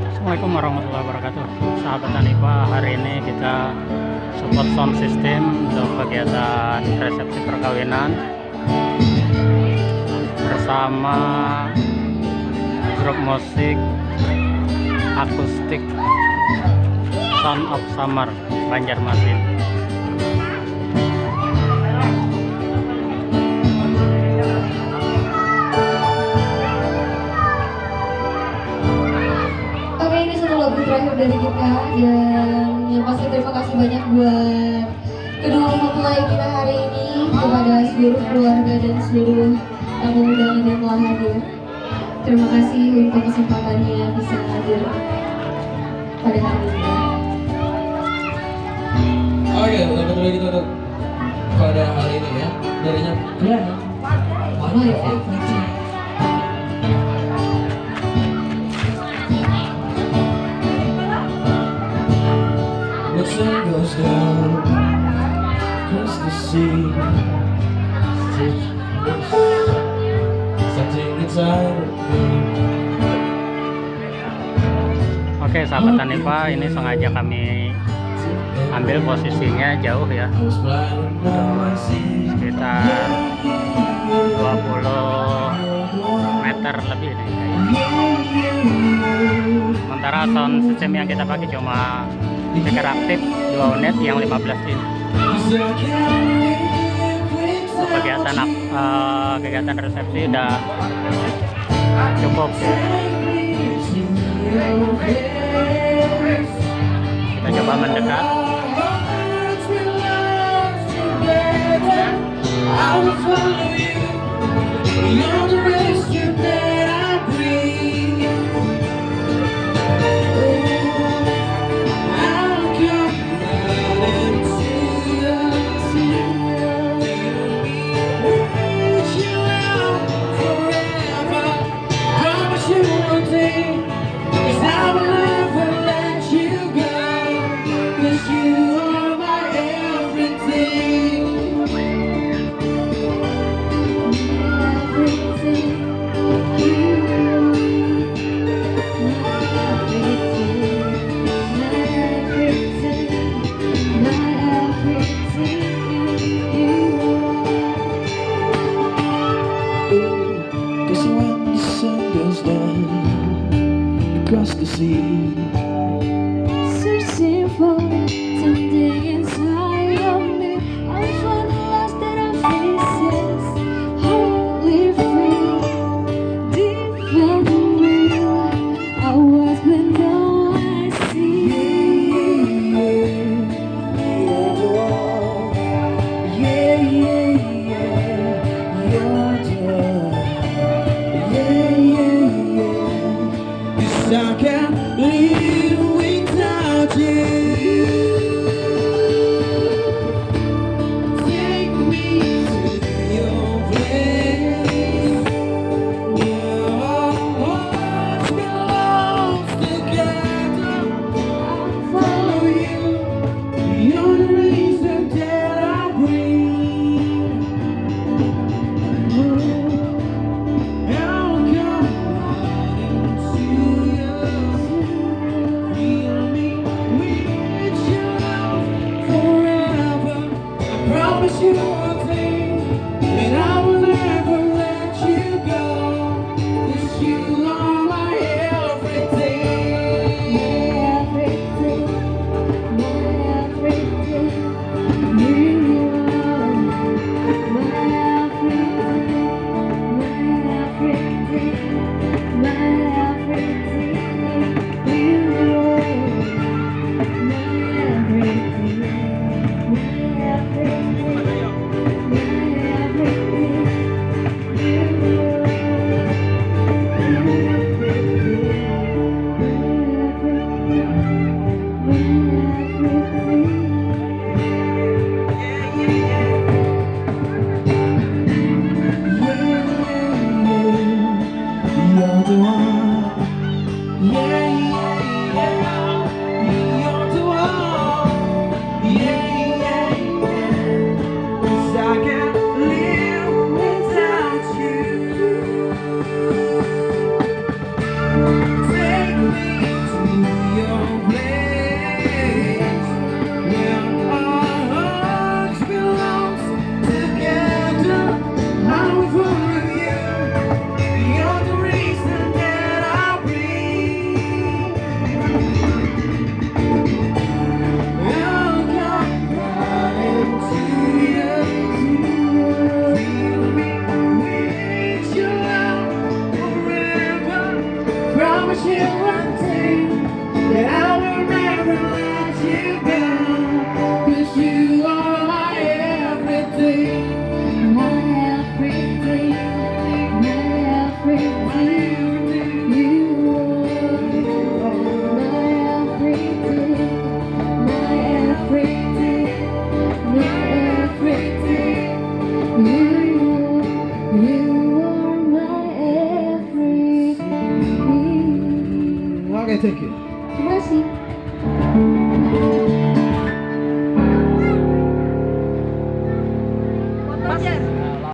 Assalamualaikum warahmatullahi wabarakatuh. Sahabat Hanifa, hari ini kita support sound system untuk kegiatan resepsi perkawinan bersama grup musik akustik Sound of Summer Banjarmasin. Terakhir dari kita, dan yang pasti terima kasih banyak buat kedua mempelai kita hari ini, kepada seluruh keluarga dan seluruh tamu undangan yang telah hadir. Terima kasih untuk kesempatannya bisa hadir pada hari ini. Oke, lebih dulu gitu untuk pada hari ini ya. Darinya keren. Mana ya? Sun goes down across the sea. Something inside of me. Oke, sahabat Hanifa, ini sengaja kami ambil posisinya jauh ya, sekitar 20 meter lebih nih. Sementara sound system yang kita pakai cuma speaker aktif 2 unit yang 15 in. Untuk kegiatan resepsi udah cukup. Kita coba mendekat. Across the sea, searching for something inside of me. I find the lost that I faces, wholly free, deep and real. I was, but now I see. You're the one, yeah, yeah, yeah. You're the one, yeah, yeah, yeah. I can't live without you. Take me to your place where our hearts belong together. I'll follow you. You're the reason that I breathe. I'll come running to you. Feel me with your love forever. I promise you one thing, that I will never let you go. 'Cause you are my everything. Everything, my everything, you are my everything, my everything, my everything, you are my everything, my everything, promise you one thing, that I will never let you go. 'Cause you are my everything. My everything, my everything. You are my everything, my everything, my everything. You are my everything. Okay, thank you. Terima kasih.